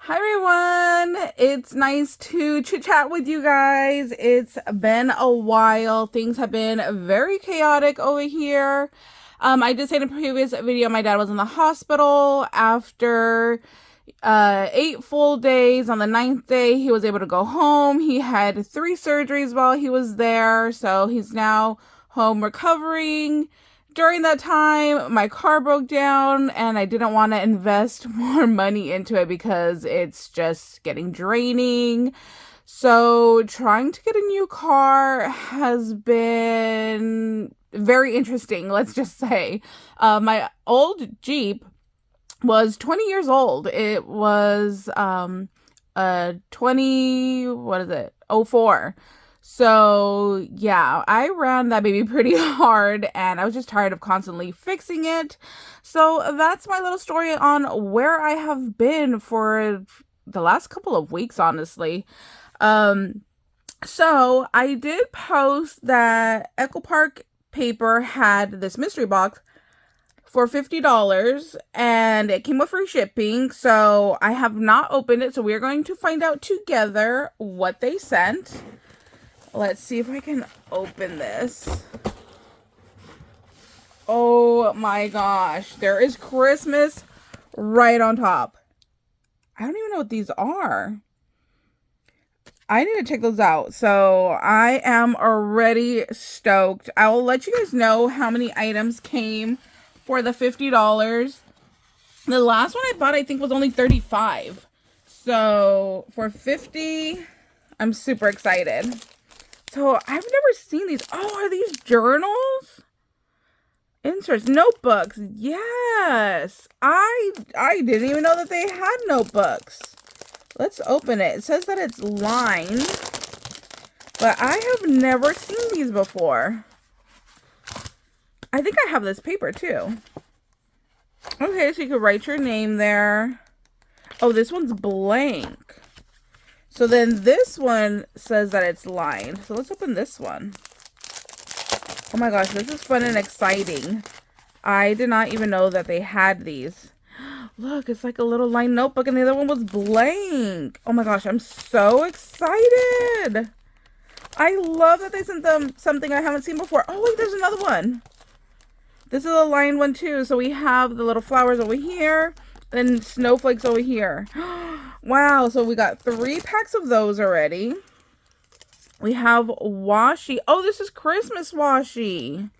Hi everyone, it's nice to chit chat with you guys. It's been a while. Things have been very chaotic over here. I did say in a previous video my dad was in the hospital after 8 full days. On the 9th day he was able to go home. He had 3 surgeries while he was there, so he's now home recovering. During that time, my car broke down and I didn't want to invest more money into it because it's just getting draining. So trying to get a new car has been very interesting, let's just say. My old Jeep was 20 years old. It was a 04. So yeah, I ran that baby pretty hard and I was just tired of constantly fixing it. So that's my little story on where I have been for the last couple of weeks, honestly. So I did post that Echo Park Paper had this mystery box for $50 and it came with free shipping. So I have not opened it. So we're going to find out together what they sent. Let's see if I can open this. Oh my gosh. There is Christmas right on top. I don't even know what these are. I need to check those out. So I am already stoked. I will let you guys know how many items came for the $50. The last one I bought I think was only $35. So for $50, I'm super excited. So I've never seen these. Oh, are these journals? Inserts, notebooks. Yes. I didn't even know that they had notebooks. Let's open it. It says that it's lined, but I have never seen these before. I think I have this paper too. Okay, so you could write your name there. Oh, this one's blank. So then this one says that it's lined. So let's open this one. Oh my gosh, this is fun and exciting. I did not even know that they had these. Look, it's like a little lined notebook and the other one was blank. Oh my gosh, I'm so excited. I love that they sent them something I haven't seen before. Oh wait, there's another one. This is a lined one too. So we have the little flowers over here and snowflakes over here. Wow, so we got 3 packs of those already. We have washi. Oh, this is Christmas washi.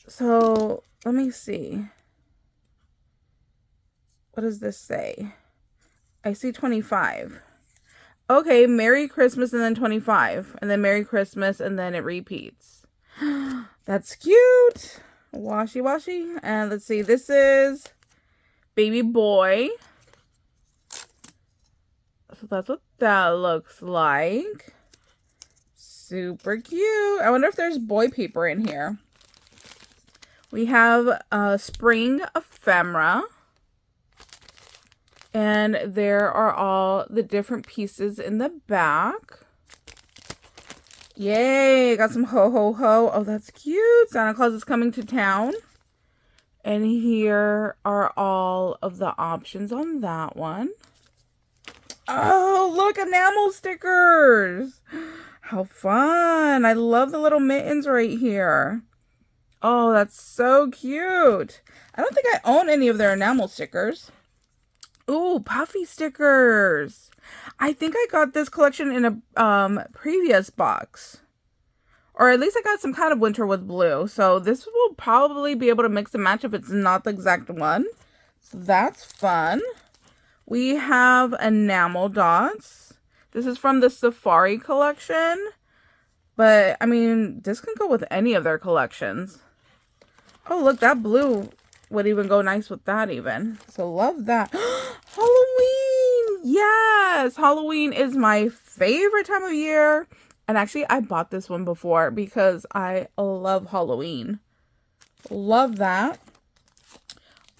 So, let me see. What does this say? I see 25. Okay, Merry Christmas and then 25. And then Merry Christmas and then it repeats. That's cute. Washi washi. And let's see, this is Baby Boy. So that's what that looks like. Super cute. I wonder if there's boy paper in here. We have a spring ephemera. And there are all the different pieces in the back. Yay, got some ho ho ho. Oh, that's cute. Santa Claus is coming to town. And here are all of the options on that one. Oh, look, enamel stickers. How fun. I love the little mittens right here. Oh, that's so cute. I don't think I own any of their enamel stickers. Ooh, puffy stickers. I think I got this collection in a previous box. Or at least I got some kind of winter with blue. So this will probably be able to mix and match if it's not the exact one. So that's fun. We have enamel dots. This is from the Safari collection. But, I mean, this can go with any of their collections. Oh, look, that blue would even go nice with that even. So, love that. Halloween! Yes! Halloween is my favorite time of year. And actually, I bought this one before because I love Halloween. Love that.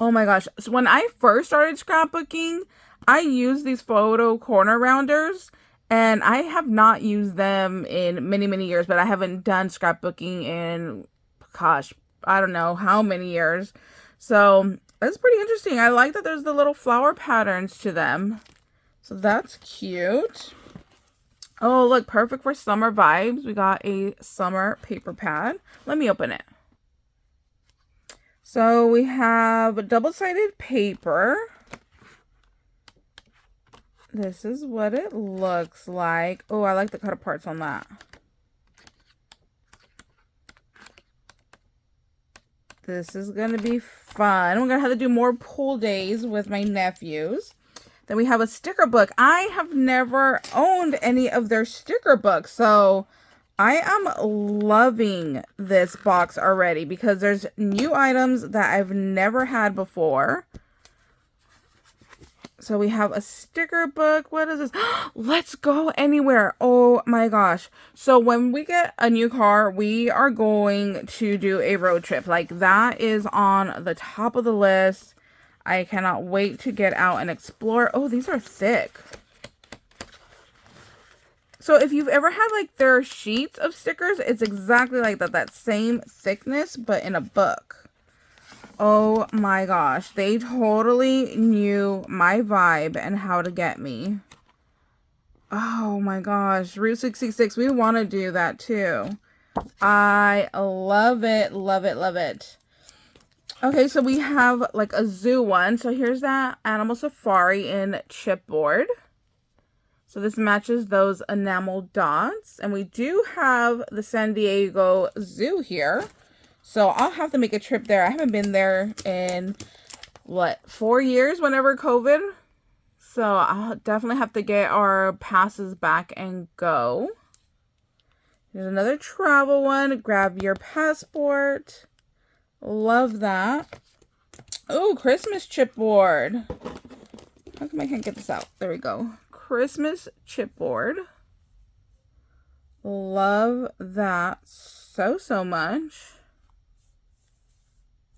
Oh my gosh. So when I first started scrapbooking, I used these photo corner rounders and I have not used them in many, many years, but I haven't done scrapbooking in, gosh, I don't know how many years. So That's pretty interesting. I like that there's the little flower patterns to them. So that's cute. Oh, look, perfect for summer vibes. We got a summer paper pad. Let me open it. So we have double-sided paper. This is what it looks like. Oh, I like the cut aparts on that. This is going to be fun. We're going to have to do more pool days with my nephews. Then we have a sticker book. I have never owned any of their sticker books, so I am loving this box already because there's new items that I've never had before. So we have a sticker book. What is this? Let's Go Anywhere. Oh my gosh. So when we get a new car, we are going to do a road trip. Like, that is on the top of the list. I cannot wait to get out and explore. Oh, these are thick. So if you've ever had like their sheets of stickers, it's exactly like that. That same thickness, but in a book. Oh my gosh, they totally knew my vibe and how to get me. Oh my gosh, Route 66, we want to do that too. I love it, love it, love it. Okay, so we have like a zoo one. So here's that animal safari in chipboard. So this matches those enamel dots. And we do have the San Diego Zoo here. So I'll have to make a trip there. I haven't been there in, what, 4 years whenever COVID. So I'll definitely have to get our passes back and go. There's another travel one. Grab your passport. Love that. Oh, Christmas chipboard. How come I can't get this out? There we go. Christmas chipboard. Love that so much.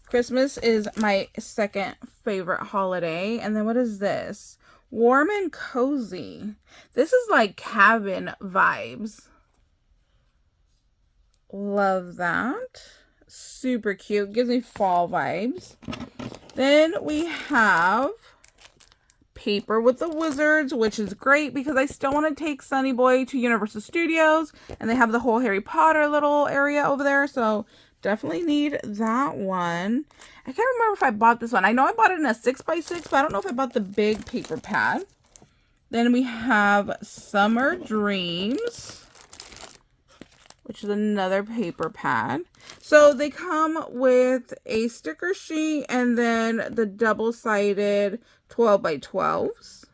Christmas is my second favorite holiday. And then what is this? Warm and cozy. This is like cabin vibes. Love that. Super cute. Gives me fall vibes. Then we have paper with the wizards, which is great because I still want to take Sunny Boy to Universal Studios. And they have the whole Harry Potter little area over there. So definitely need that one. I can't remember if I bought this one. I know I bought it in a 6x6, but I don't know if I bought the big paper pad. Then we have Summer Dreams, which is another paper pad. So they come with a sticker sheet and then the double-sided 12x12s.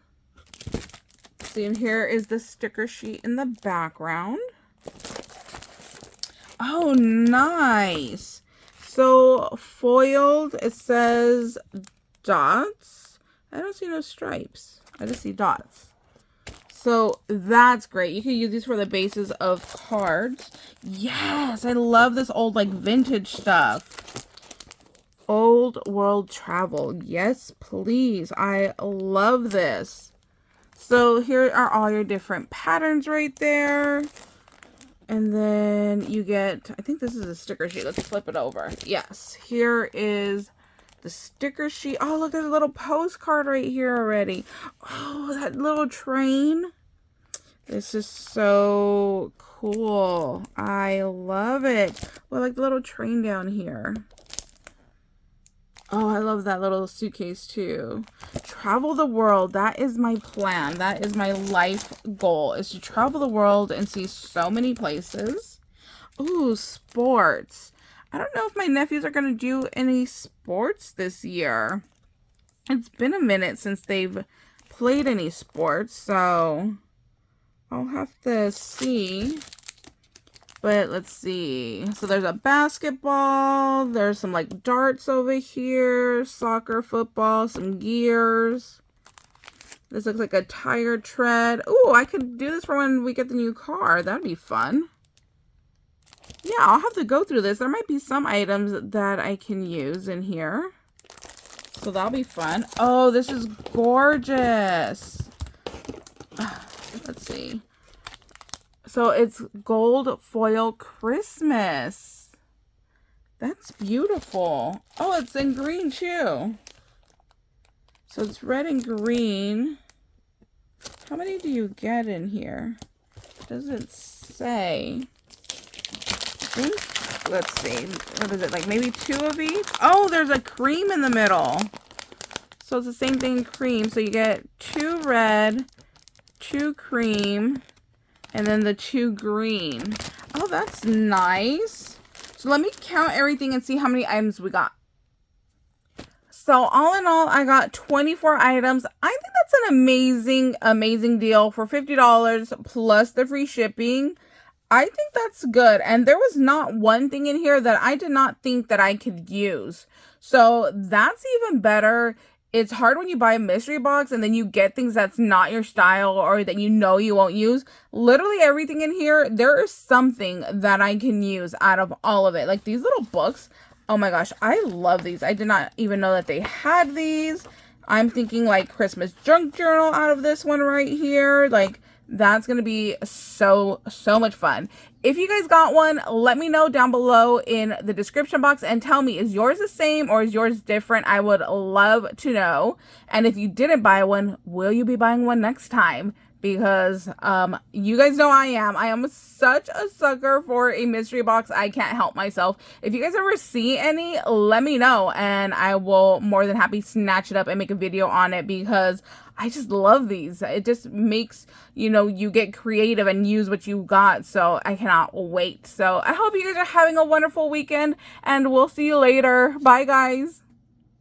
See, here is the sticker sheet in the background. Oh, nice. So foiled, it says dots. I don't see no stripes. I just see dots. So that's great. You can use these for the bases of cards. Yes, I love this old like vintage stuff. Old world travel. Yes, please. I love this. So here are all your different patterns right there. And then you get, I think this is a sticker sheet. Let's flip it over. Yes, here is the sticker sheet. Oh, look, there's a little postcard right here already. Oh, that little train. This is so cool. I love it. Well, like the little train down here. Oh, I love that little suitcase too. Travel the world. That is my plan. That is my life goal, is to travel the world and see so many places. Ooh, sports. I don't know if my nephews are going to do any sports this year. It's been a minute since they've played any sports, so I'll have to see. But let's see. So there's a basketball. There's some like darts over here. Soccer, football, some gears. This looks like a tire tread. Ooh, I could do this for when we get the new car. That'd be fun. Yeah, I'll have to go through this. There might be some items that I can use in here. So that'll be fun. Oh, this is gorgeous. Let's see. So it's gold foil Christmas. That's beautiful. Oh, it's in green too. So it's red and green. How many do you get in here? Doesn't say. I think, let's see. What is it? Like maybe 2 of each? Oh, there's a cream in the middle. So it's the same thing, cream. So you get 2 red, 2 cream, and then the 2 green. Oh, that's nice. So let me count everything and see how many items we got. So all in all, I got 24 items. I think that's an amazing deal for $50 plus the free shipping. I think that's good. And there was not one thing in here that I did not think that I could use. So that's even better. It's hard when you buy a mystery box and then you get things that's not your style or that you know you won't use. Literally everything in here, there is something that I can use out of all of it. Like these little books. Oh my gosh, I love these. I did not even know that they had these. I'm thinking like Christmas junk journal out of this one right here. Like that's going to be so much fun. If you guys got one, let me know down below in the description box and tell me, is yours the same or is yours different? I would love to know. And if you didn't buy one, will you be buying one next time? Because you guys know I am such a sucker for a mystery box. I can't help myself. If you guys ever see any, let me know and I will more than happy snatch it up and make a video on it, because I just love these. It just makes, you know, you get creative and use what you got. So I cannot wait. So I hope you guys are having a wonderful weekend and we'll see you later. Bye guys.